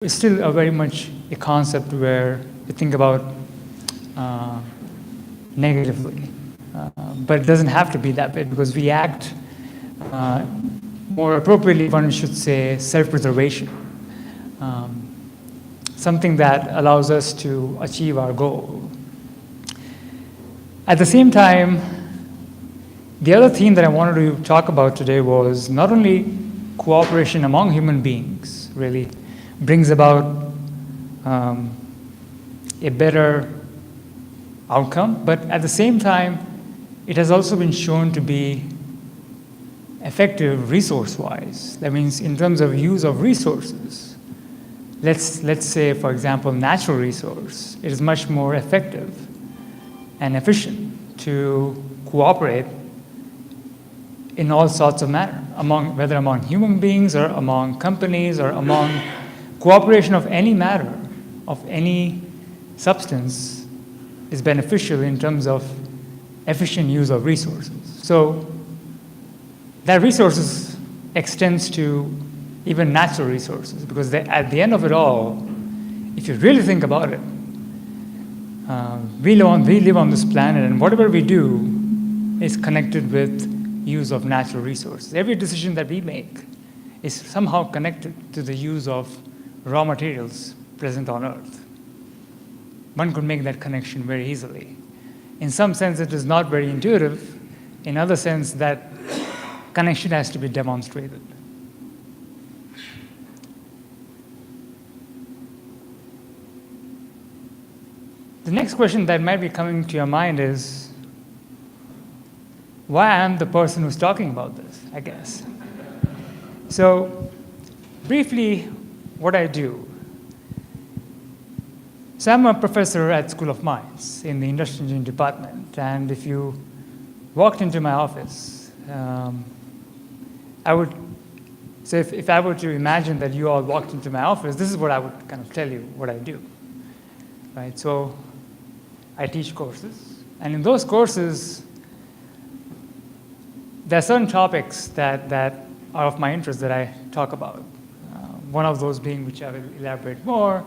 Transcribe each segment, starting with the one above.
it's still a very much a concept where we think about negatively. But it doesn't have to be that way because we act more appropriately, one should say, self-preservation. Something that allows us to achieve our goal. At the same time, the other theme that I wanted to talk about today was not only cooperation among human beings really brings about a better outcome, but at the same time, it has also been shown to be effective resource-wise. That means in terms of use of resources. Let's say, for example, natural resource. It is much more effective and efficient to cooperate in all sorts of manner, whether among human beings or among companies or among cooperation of any matter, of any substance is beneficial in terms of efficient use of resources. So that resources extends to even natural resources because at the end of it all, if you really think about it, we live on this planet and whatever we do is connected with use of natural resources. Every decision that we make is somehow connected to the use of raw materials present on Earth. One could make that connection very easily. In some sense, it is not very intuitive. In other sense, that connection has to be demonstrated. The next question that might be coming to your mind is, why I'm the person who's talking about this, I guess. So, briefly, what I do. So I'm a professor at School of Mines in the Industrial Engineering department, and if you walked into my office, I would, so if I were to imagine that you all walked into my office, this is what I would kind of tell you what I do, right? So I teach courses, and in those courses, there are certain topics that are of my interest that I talk about. One of those being, which I will elaborate more,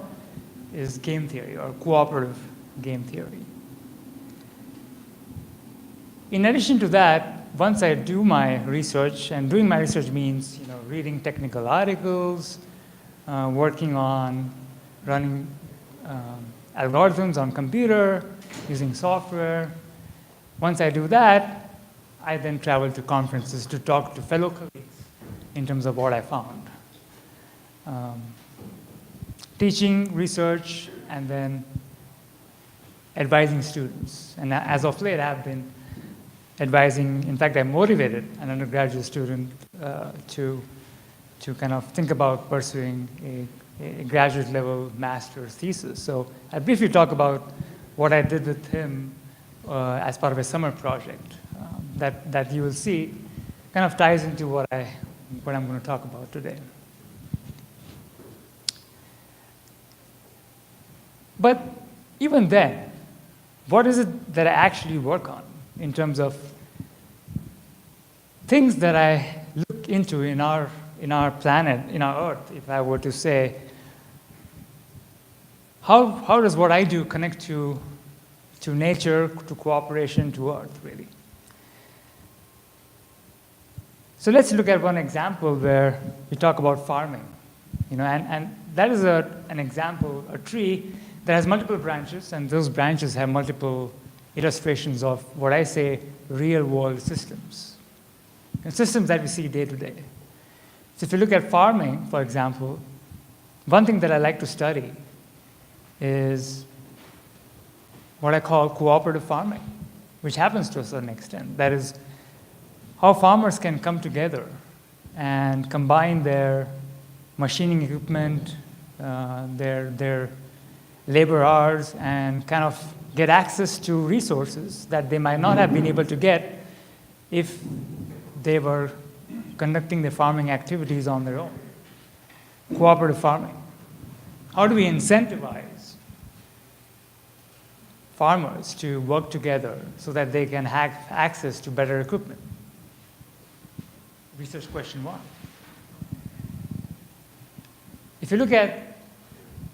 is game theory or cooperative game theory. In addition to that, once I do my research, and doing my research means reading technical articles, working on running algorithms on computer, using software. Once I do that, I then travel to conferences to talk to fellow colleagues in terms of what I found. Teaching, research, and then advising students. And as of late, I've been advising, in fact, I motivated an undergraduate student to kind of think about pursuing a graduate level master's thesis. So I'll briefly talk about what I did with him as part of a summer project that you will see kind of ties into what I'm going to talk about today. But even then, what is it that I actually work on in terms of things that I look into in our planet, in our Earth, if I were to say, how does what I do connect to nature, to cooperation, to Earth, really? So let's look at one example where we talk about farming, and that is an example, a tree that has multiple branches, and those branches have multiple illustrations of what I say real-world systems, and systems that we see day to day. So if you look at farming, for example, one thing that I like to study is what I call cooperative farming, which happens to a certain extent. That is, how farmers can come together and combine their machining equipment, their labor hours, and kind of get access to resources that they might not have been able to get if they were conducting their farming activities on their own. Cooperative farming. How do we incentivize farmers to work together so that they can have access to better equipment? Research question one. If you look at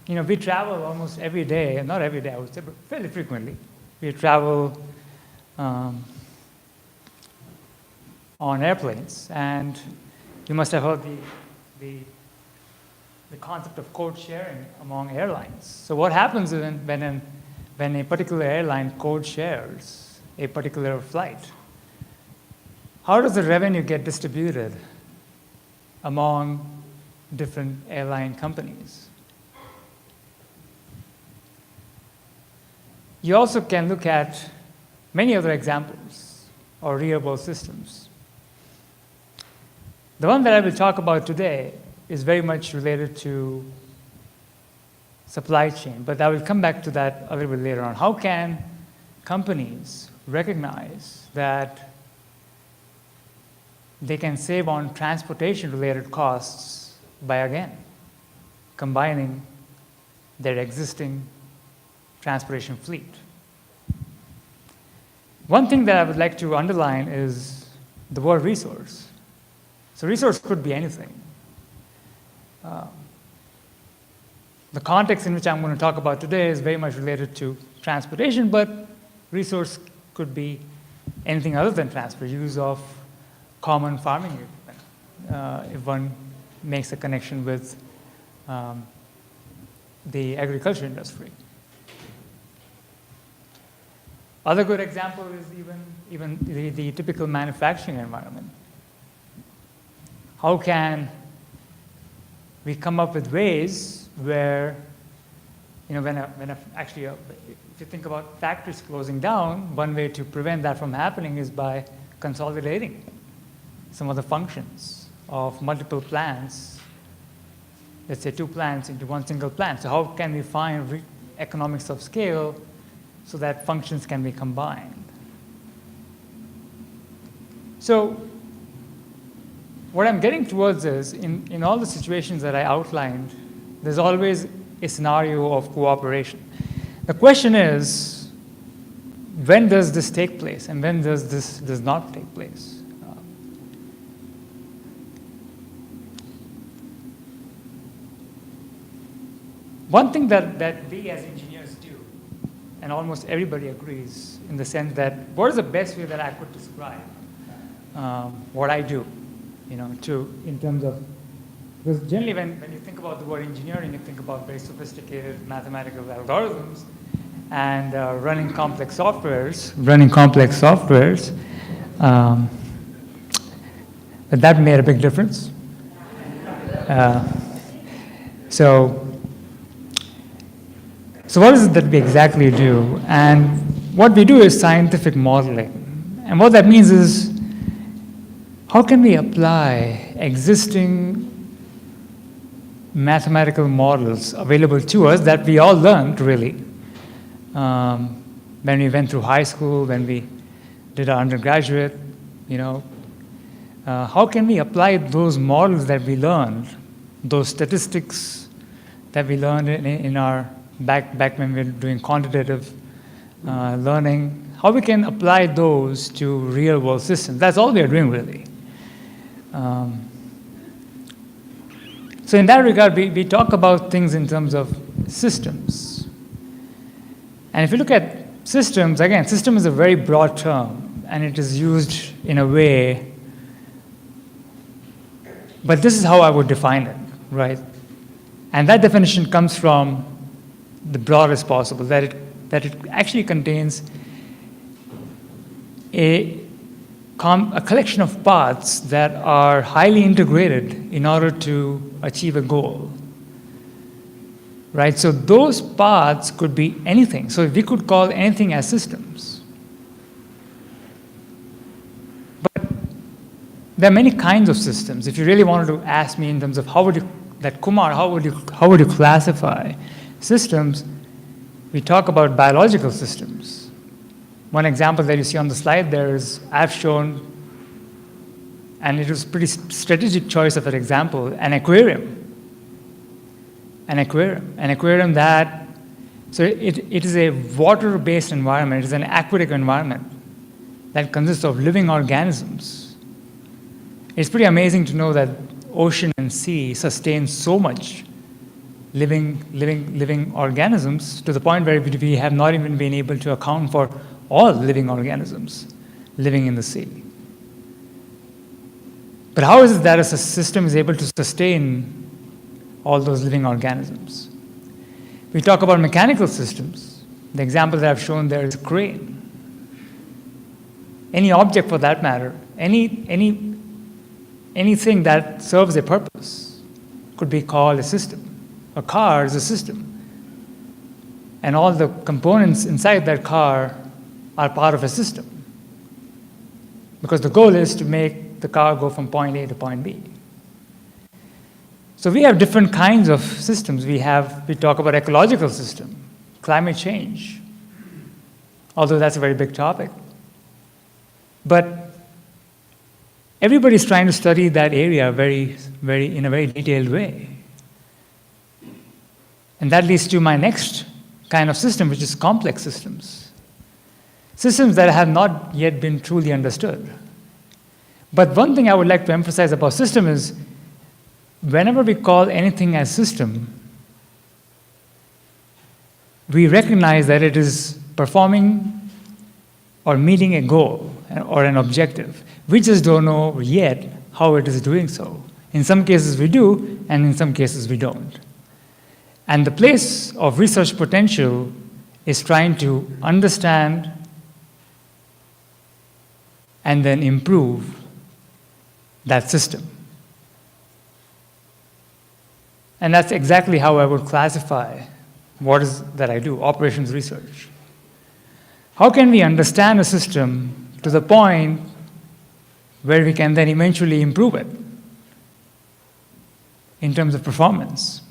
we travel almost every day, not every day, I would say, but fairly frequently. We travel on airplanes, and you must have heard the concept of code sharing among airlines. So what happens when a particular airline code shares a particular flight? How does the revenue get distributed among different airline companies? You also can look at many other examples or real-world systems. The one that I will talk about today is very much related to supply chain, but I will come back to that a little bit later on. How can companies recognize that they can save on transportation-related costs by, again, combining their existing transportation fleet? One thing that I would like to underline is the word resource. So resource could be anything. The context in which I'm going to talk about today is very much related to transportation, but resource could be anything other than transport, use of common farming equipment, if one makes a connection with the agriculture industry. Other good example is even the typical manufacturing environment. How can we come up with ways where, if you think about factories closing down, one way to prevent that from happening is by consolidating some of the functions of multiple plants, let's say 2 plants into one single plant. So how can we find economics of scale so that functions can be combined? So what I'm getting towards is, in all the situations that I outlined, there's always a scenario of cooperation. The question is, when does this take place, and when does this does not take place? One thing that we as engineers do, and almost everybody agrees in the sense that, what is the best way that I could describe what I do, in terms of, because generally when you think about the word engineering, you think about very sophisticated mathematical algorithms and running complex softwares, but that made a big difference. So what is it that we exactly do? And what we do is scientific modeling. And what that means is, how can we apply existing mathematical models available to us that we all learned, really, when we went through high school, when we did our undergraduate, how can we apply those models that we learned, those statistics that we learned in our back when we were doing quantitative learning, how we can apply those to real world systems? That's all we are doing, really. So in that regard, we talk about things in terms of systems. And if you look at systems, again, system is a very broad term, and it is used in a way, but this is how I would define it, right? And that definition comes from the broadest possible, that it actually contains a collection of parts that are highly integrated in order to achieve a goal, right? So those parts could be anything. So we could call anything as systems. But there are many kinds of systems. If you really wanted to ask me in terms of how would you classify systems, we talk about biological systems. One example that you see on the slide there is, I've shown, and it was a pretty strategic choice of an example, an aquarium. An aquarium that, so it is a water-based environment, it is an aquatic environment that consists of living organisms. It's pretty amazing to know that ocean and sea sustain so much living organisms, to the point where we have not even been able to account for all living organisms living in the sea. But how is it that a system is able to sustain all those living organisms? We talk about mechanical systems. The example that I've shown there is a crane. Any object for that matter, anything that serves a purpose could be called a system. A car is a system. And all the components inside that car are part of a system. Because the goal is to make the car go from point A to point B. So we have different kinds of systems. We talk about ecological system, climate change, although that's a very big topic. But everybody's trying to study that area in a very detailed way. And that leads to my next kind of system, which is complex systems. Systems that have not yet been truly understood. But one thing I would like to emphasize about system is, whenever we call anything a system, we recognize that it is performing or meeting a goal or an objective. We just don't know yet how it is doing so. In some cases we do, and in some cases we don't. And the place of research potential is trying to understand and then improve that system. And that's exactly how I would classify what is that I do, operations research. How can we understand a system to the point where we can then eventually improve it in terms of performance?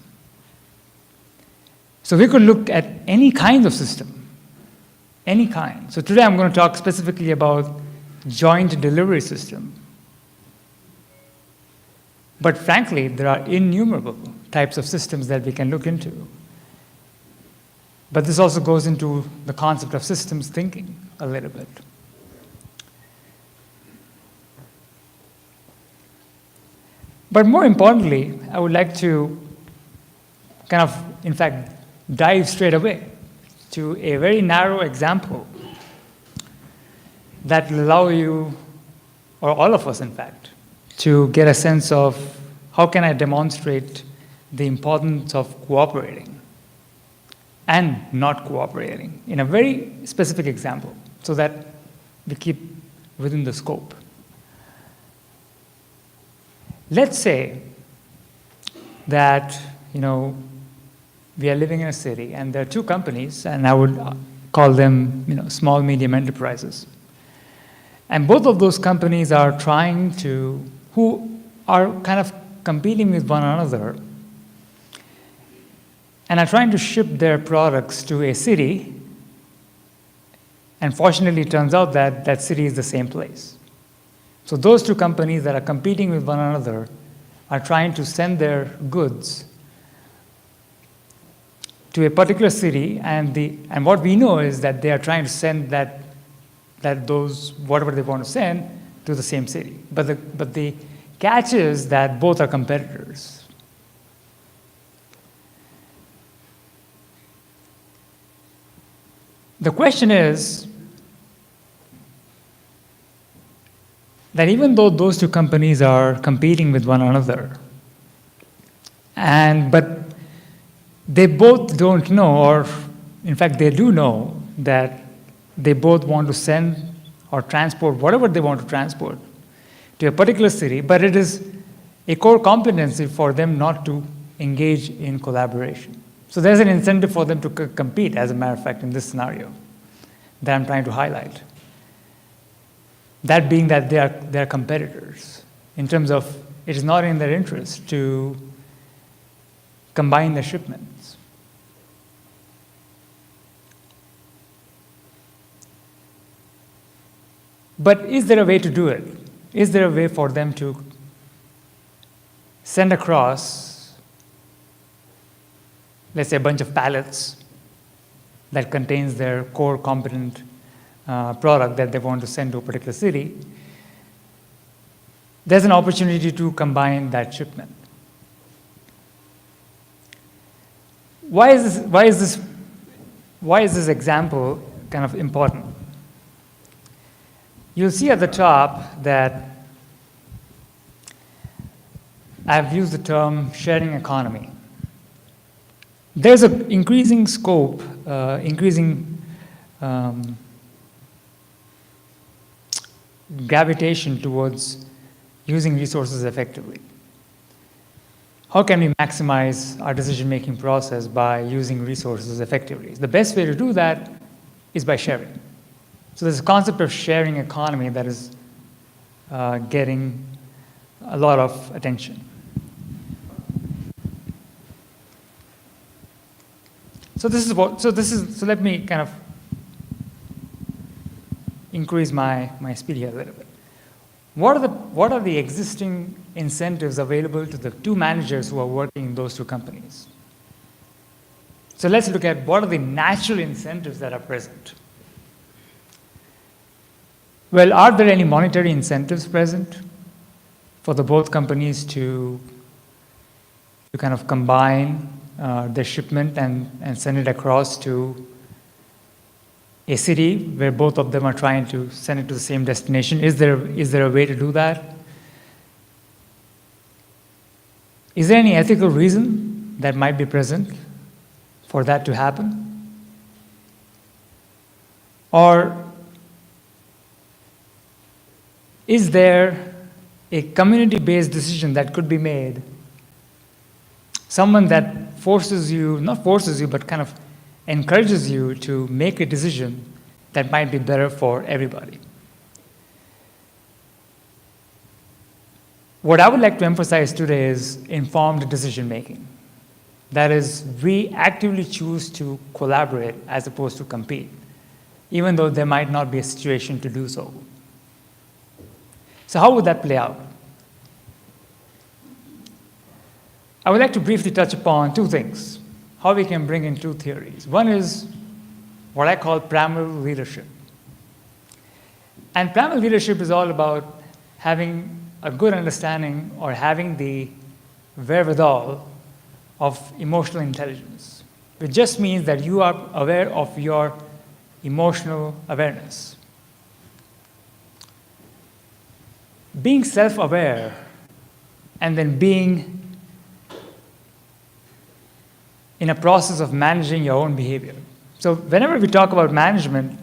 So we could look at any kind of system, any kind. So today I'm going to talk specifically about joint delivery system. But frankly, there are innumerable types of systems that we can look into. But this also goes into the concept of systems thinking a little bit. But more importantly, I would like to kind of, in fact, dive straight away to a very narrow example that will allow you, or all of us in fact, to get a sense of how can I demonstrate the importance of cooperating and not cooperating in a very specific example so that we keep within the scope. Let's say that, we are living in a city and there are two companies, and I would call them, small, medium enterprises. And both of those companies are who are kind of competing with one another and are trying to ship their products to a city, and fortunately it turns out that that city is the same place. So those two companies that are competing with one another are trying to send their goods to a particular city, and what we know is that they are trying to send those whatever they want to send to the same city. But the catch is that both are competitors. The question is that even though those two companies are competing with one another, but they both don't know, or in fact they do know, that they both want to send or transport whatever they want to transport to a particular city, but it is a core competency for them not to engage in collaboration. So there's an incentive for them to compete, as a matter of fact, in this scenario that I'm trying to highlight. That being that they are competitors, in terms of it is not in their interest to combine their shipments. But is there a way to do it? Is there a way for them to send across, let's say, a bunch of pallets that contains their core competent product that they want to send to a particular city? There's an opportunity to combine that shipment. Why is this example kind of important? You'll see at the top that I've used the term sharing economy. There's an increasing scope, increasing gravitation towards using resources effectively. How can we maximize our decision-making process by using resources effectively? The best way to do that is by sharing. So there's a concept of sharing economy that is getting a lot of attention. So let me kind of increase my speed here a little bit. What are the existing incentives available to the two managers who are working in those two companies? So let's look at what are the natural incentives that are present. Well, are there any monetary incentives present for the both companies to kind of combine their shipment and send it across to a city where both of them are trying to send it to the same destination? Is there a way to do that? Is there any ethical reason that might be present for that to happen? Or is there a community-based decision that could be made? Someone that not forces you, but kind of encourages you to make a decision that might be better for everybody. What I would like to emphasize today is informed decision making. That is, we actively choose to collaborate as opposed to compete, even though there might not be a situation to do so. So how would that play out? I would like to briefly touch upon two things, how we can bring in two theories. One is what I call primal leadership. And primal leadership is all about having a good understanding or having the wherewithal of emotional intelligence, which just means that you are aware of your emotional awareness. Being self-aware and then being in a process of managing your own behavior. So whenever we talk about management,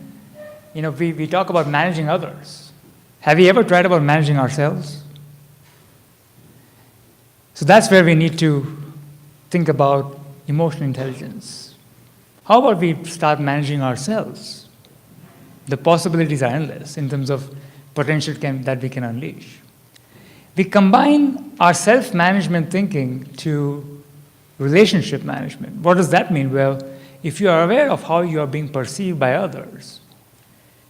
we talk about managing others. Have we ever tried about managing ourselves? So that's where we need to think about emotional intelligence. How about we start managing ourselves? The possibilities are endless in terms of potential that we can unleash. We combine our self-management thinking to relationship management. What does that mean? Well, if you are aware of how you are being perceived by others,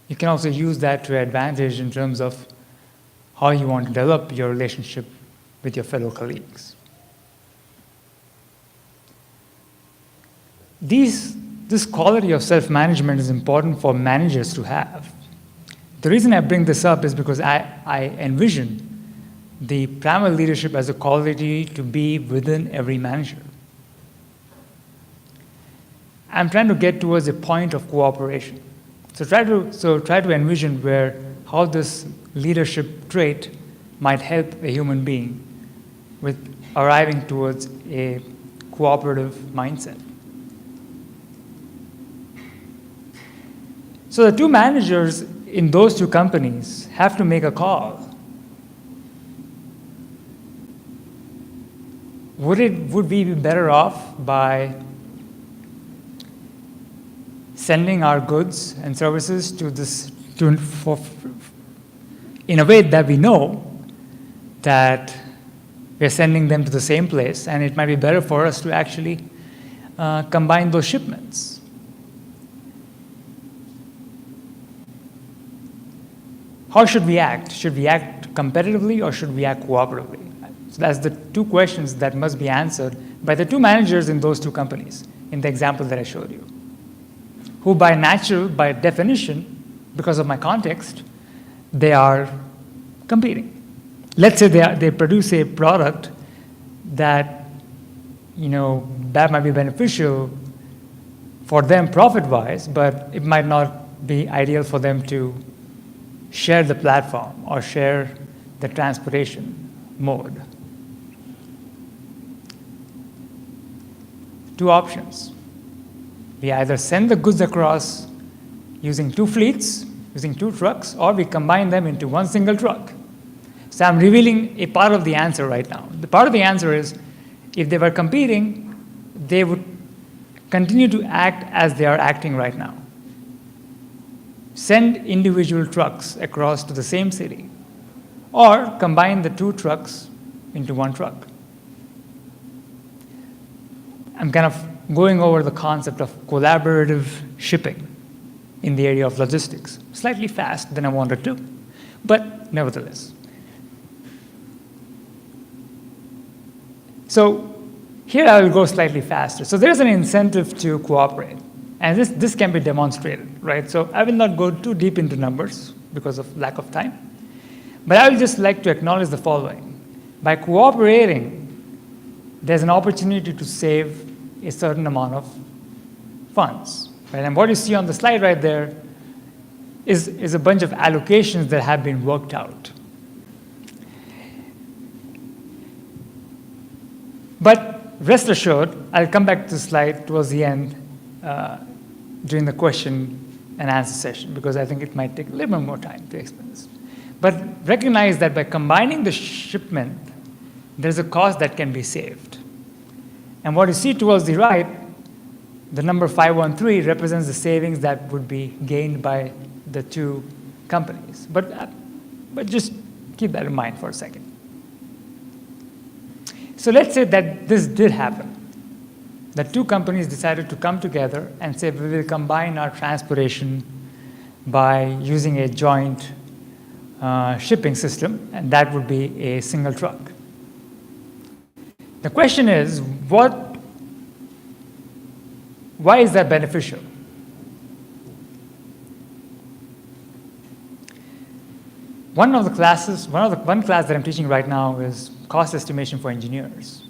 you can also use that to your advantage in terms of how you want to develop your relationship with your fellow colleagues. This quality of self-management is important for managers to have. The reason I bring this up is because I envision the primal leadership as a quality to be within every manager. I'm trying to get towards a point of cooperation. So try to envision how this leadership trait might help a human being with arriving towards a cooperative mindset. So the two managers in those two companies have to make a call. Would we be better off by sending our goods and services in a way that we know that we're sending them to the same place, and it might be better for us to actually combine those shipments? How should we act? Should we act competitively or should we act cooperatively? So that's the two questions that must be answered by the two managers in those two companies in the example that I showed you, who by definition, because of my context, they are competing. Let's say they produce a product that that might be beneficial for them profit-wise, but it might not be ideal for them to share the platform or share the transportation mode. Two options. We either send the goods across using two fleets, using two trucks, or we combine them into one single truck. So I'm revealing a part of the answer right now. The part of the answer is, if they were competing, they would continue to act as they are acting right now. Send individual trucks across to the same city, or combine the two trucks into one truck. I'm kind of going over the concept of collaborative shipping in the area of logistics, slightly fast than I wanted to, but nevertheless. So here I will go slightly faster. So there's an incentive to cooperate, and this can be demonstrated, right? So I will not go too deep into numbers because of lack of time, but I would just like to acknowledge the following. By cooperating, there's an opportunity to save a certain amount of funds, right? And what you see on the slide right there is a bunch of allocations that have been worked out. But rest assured, I'll come back to the slide towards the end during the question and answer session, because I think it might take a little bit more time to explain this. But recognize that by combining the shipment, there's a cost that can be saved. And what you see towards the right, the number 513 represents the savings that would be gained by the two companies. But just keep that in mind for a second. So let's say that this did happen, that two companies decided to come together and say, we will combine our transportation by using a joint shipping system, and that would be a single truck. The question is, why is that beneficial? One class that I'm teaching right now is cost estimation for engineers.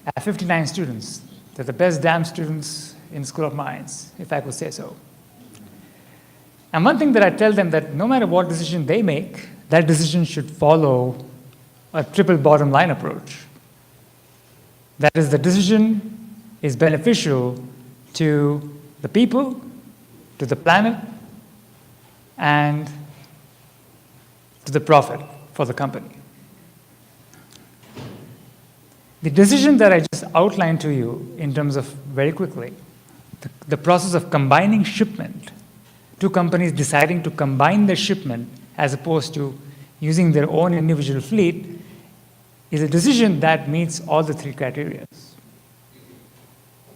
I have 59 students. They're the best damn students in the School of Mines, if I could say so. And one thing that I tell them, that no matter what decision they make, that decision should follow a triple bottom line approach. That is, the decision is beneficial to the people, to the planet, and to the profit for the company. The decision that I just outlined to you in terms of, very quickly, the process of combining shipment, two companies deciding to combine their shipment as opposed to using their own individual fleet, is a decision that meets all the three criteria.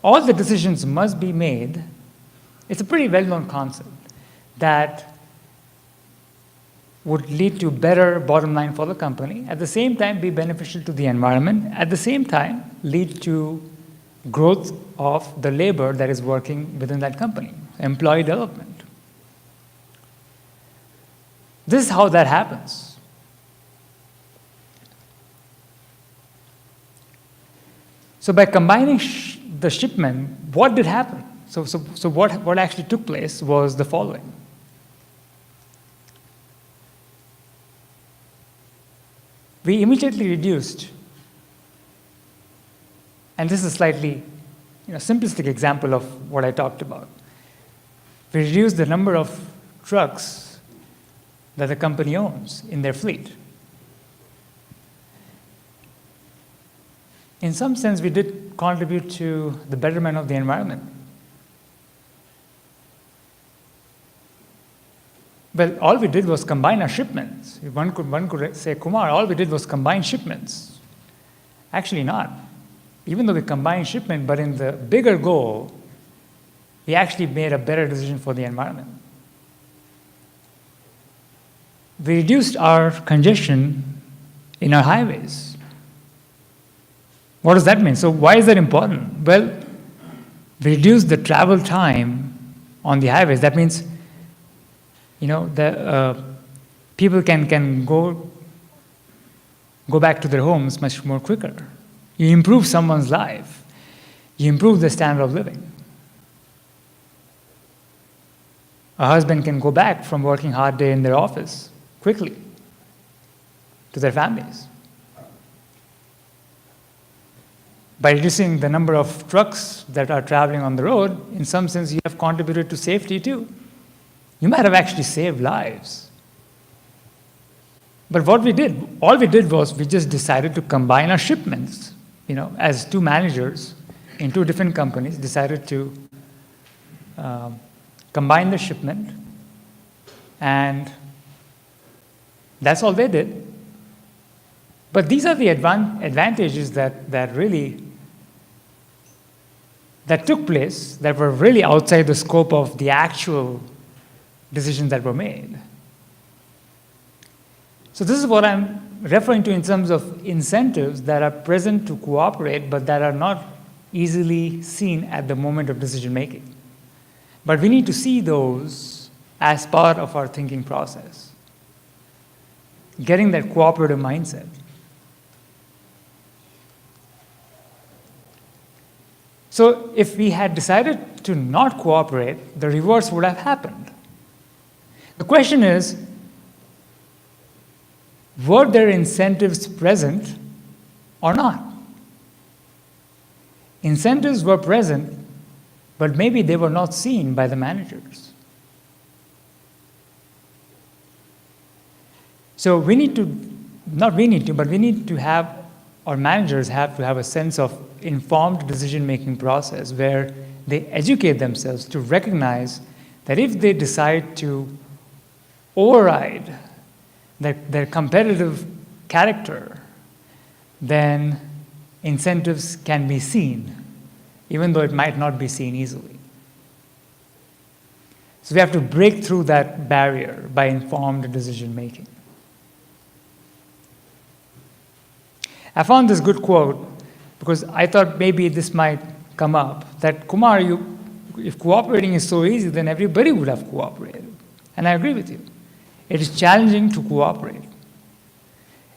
All the decisions must be made. It's a pretty well-known concept that would lead to better bottom line for the company, at the same time be beneficial to the environment, at the same time lead to growth of the labor that is working within that company, employee development. This is how that happens. So by combining the shipment, what did happen? So what actually took place was the following. We immediately reduced, and this is a slightly simplistic example of what I talked about. We reduced the number of trucks that the company owns in their fleet. In some sense, we did contribute to the betterment of the environment. Well, all we did was combine our shipments. One could say, Kumar, all we did was combine shipments. Actually not. Even though we combined shipment, but in the bigger goal, we actually made a better decision for the environment. We reduced our congestion in our highways. What does that mean? So why is that important? Well, we reduced the travel time on the highways. That means people can go back to their homes much more quicker. You improve someone's life. You improve the standard of living. A husband can go back from working hard day in their office quickly to their families. By reducing the number of trucks that are traveling on the road, in some sense, you have contributed to safety too. You might have actually saved lives. But all we did was we just decided to combine our shipments. As two managers in two different companies decided to combine the shipment, and that's all they did. But these are the advantages that took place, that were really outside the scope of the actual decisions that were made. So this is what I'm referring to in terms of incentives that are present to cooperate, but that are not easily seen at the moment of decision making. But we need to see those as part of our thinking process, getting that cooperative mindset. So if we had decided to not cooperate, the reverse would have happened. The question is, were there incentives present or not? Incentives were present, but maybe they were not seen by the managers. So we need to have, our managers have to have a sense of informed decision-making process where they educate themselves to recognize that if they decide to override their competitive character, then incentives can be seen, even though it might not be seen easily. So we have to break through that barrier by informed decision making. I found this good quote because I thought maybe this might come up, that Kumar, if cooperating is so easy, then everybody would have cooperated. And I agree with you. It is challenging to cooperate.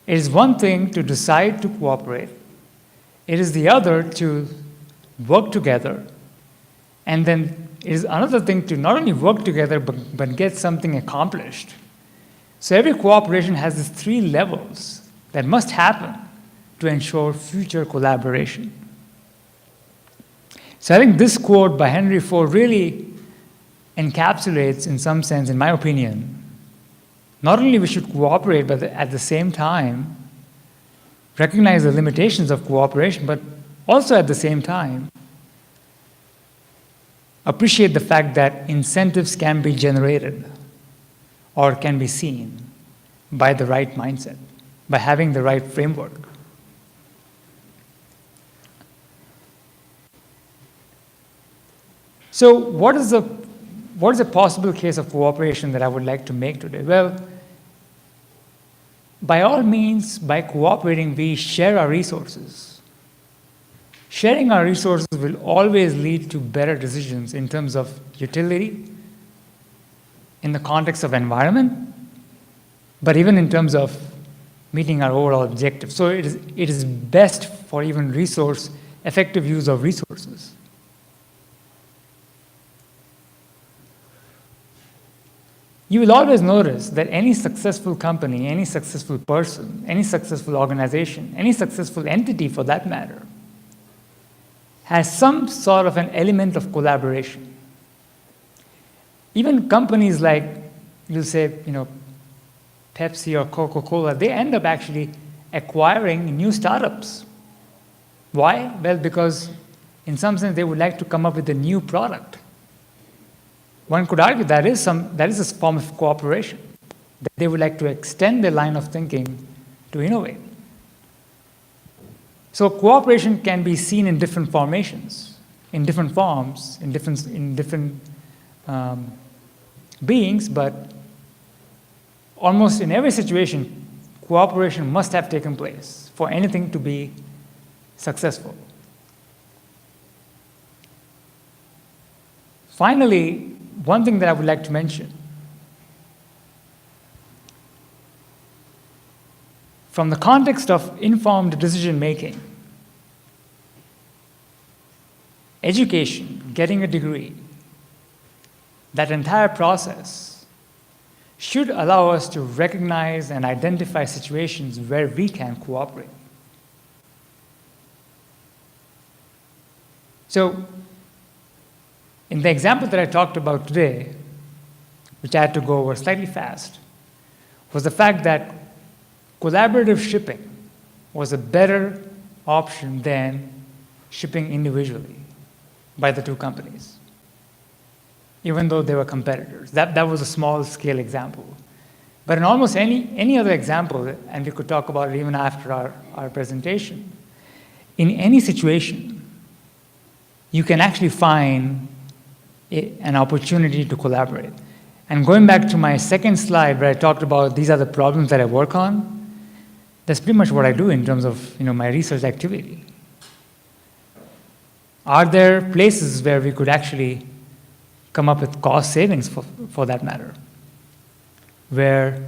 It is one thing to decide to cooperate. It is the other to work together. And then it is another thing to not only work together, but get something accomplished. So every cooperation has these three levels that must happen to ensure future collaboration. So I think this quote by Henry Ford really encapsulates, in some sense, in my opinion, not only we should cooperate, but at the same time, recognize the limitations of cooperation, but also at the same time, appreciate the fact that incentives can be generated or can be seen by the right mindset, by having the right framework. So what is a possible case of cooperation that I would like to make today? Well, by all means, by cooperating, we share our resources. Sharing our resources will always lead to better decisions in terms of utility, in the context of environment, but even in terms of meeting our overall objective. So it is best for even effective use of resources. You will always notice that any successful company, any successful person, any successful organization, any successful entity for that matter, has some sort of an element of collaboration. Even companies like, you'll say, Pepsi or Coca-Cola, they end up actually acquiring new startups. Why? Well, because in some sense they would like to come up with a new product. One could argue that is a form of cooperation, that they would like to extend their line of thinking to innovate. So cooperation can be seen in different formations, in different forms, in different beings, but almost in every situation, cooperation must have taken place for anything to be successful. Finally, one thing that I would like to mention, from the context of informed decision making, education, getting a degree, that entire process should allow us to recognize and identify situations where we can cooperate. So, in the example that I talked about today, which I had to go over slightly fast, was the fact that collaborative shipping was a better option than shipping individually by the two companies, even though they were competitors. That was a small scale example. But in almost any other example, and we could talk about it even after our presentation, in any situation, you can actually find an opportunity to collaborate. And going back to my second slide where I talked about these are the problems that I work on, that's pretty much what I do in terms of my research activity. Are there places where we could actually come up with cost savings for that matter? Where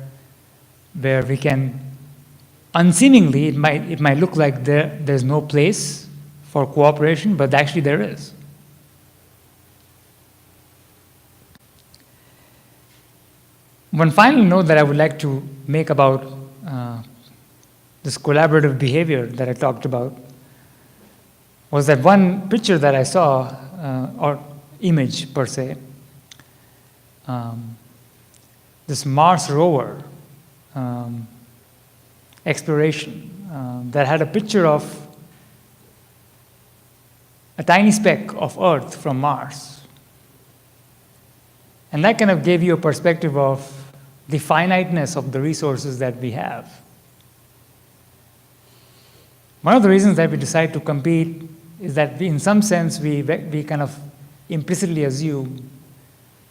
we can, unseemingly, it might look like there's no place for cooperation, but actually there is. One final note that I would like to make about this collaborative behavior that I talked about was that one picture that I saw, or image per se, this Mars rover exploration that had a picture of a tiny speck of Earth from Mars. And that kind of gave you a perspective of the finiteness of the resources that we have. One of the reasons that we decide to compete is that in some sense we kind of implicitly assume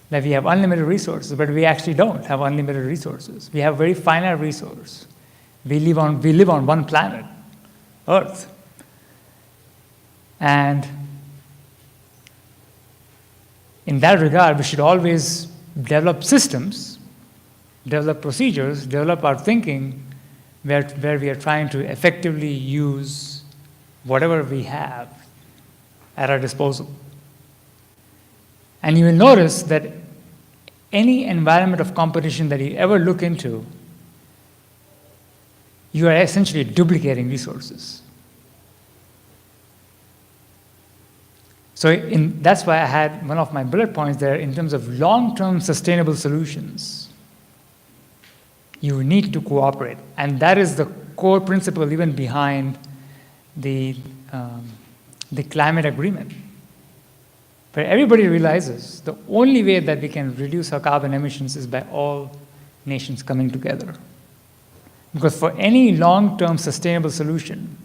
that we have unlimited resources, but we actually don't have unlimited resources. We have very finite resource. We live on one planet, Earth. And in that regard, we should always develop systems, develop procedures, develop our thinking where we are trying to effectively use whatever we have at our disposal. And you will notice that any environment of competition that you ever look into, you are essentially duplicating resources. So that's why I had one of my bullet points there in terms of long-term sustainable solutions. You need to cooperate. And that is the core principle even behind the climate agreement, where everybody realizes the only way that we can reduce our carbon emissions is by all nations coming together. Because for any long-term sustainable solution,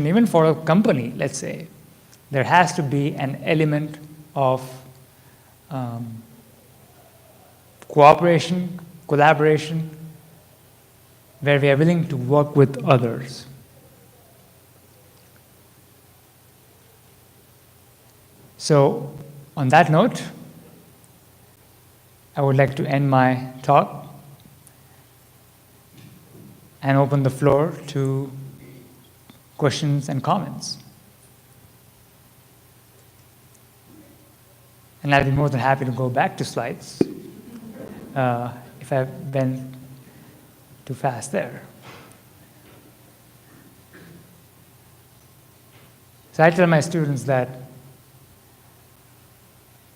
even for a company, let's say, there has to be an element of cooperation, collaboration, where we are willing to work with others. So, on that note, I would like to end my talk and open the floor to questions and comments. And I'd be more than happy to go back to slides if I've been too fast there. So I tell my students that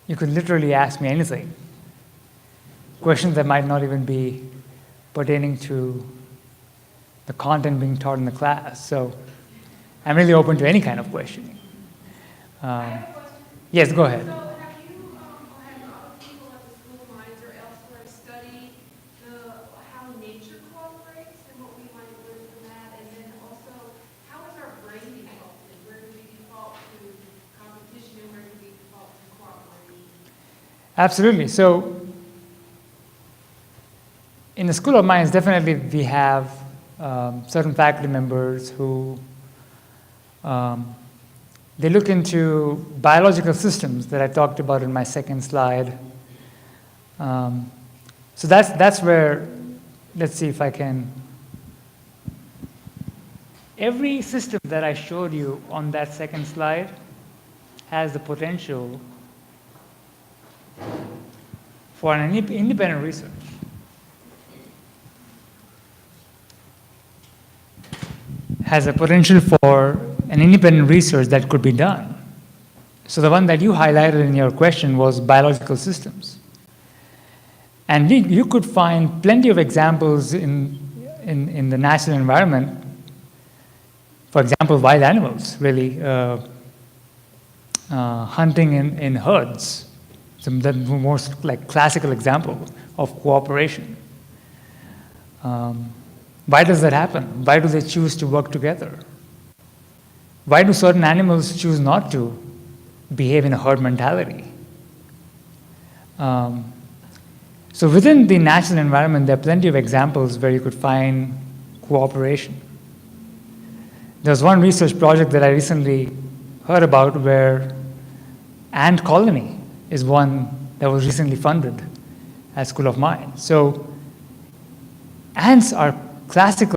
you could literally ask me anything, questions that might not even be pertaining to the content being taught in the class. So I'm really open to any kind of questioning. I have a question. Yes, go ahead. So have you had other people at the School of Mines or elsewhere study how nature cooperates and what we might learn from that? And then also, how is our brain developed? And where do we default to competition and where do we default to cooperation? Absolutely. So in the School of Mines, definitely we have certain faculty members who they look into biological systems that I talked about in my second slide. So that's where, let's see if I can Every system that I showed you on that second slide has the potential for an independent research. Has a potential for an independent research that could be done. So the one that you highlighted in your question was biological systems. And you could find plenty of examples in the natural environment. For example, wild animals, really, hunting in herds. The most like classical example of cooperation. Why does that happen? Why do they choose to work together? Why do certain animals choose not to behave in a herd mentality? So within the natural environment, there are plenty of examples where you could find cooperation. There's one research project that I recently heard about where ant colony is one that was recently funded at School of Mines. So ants are classical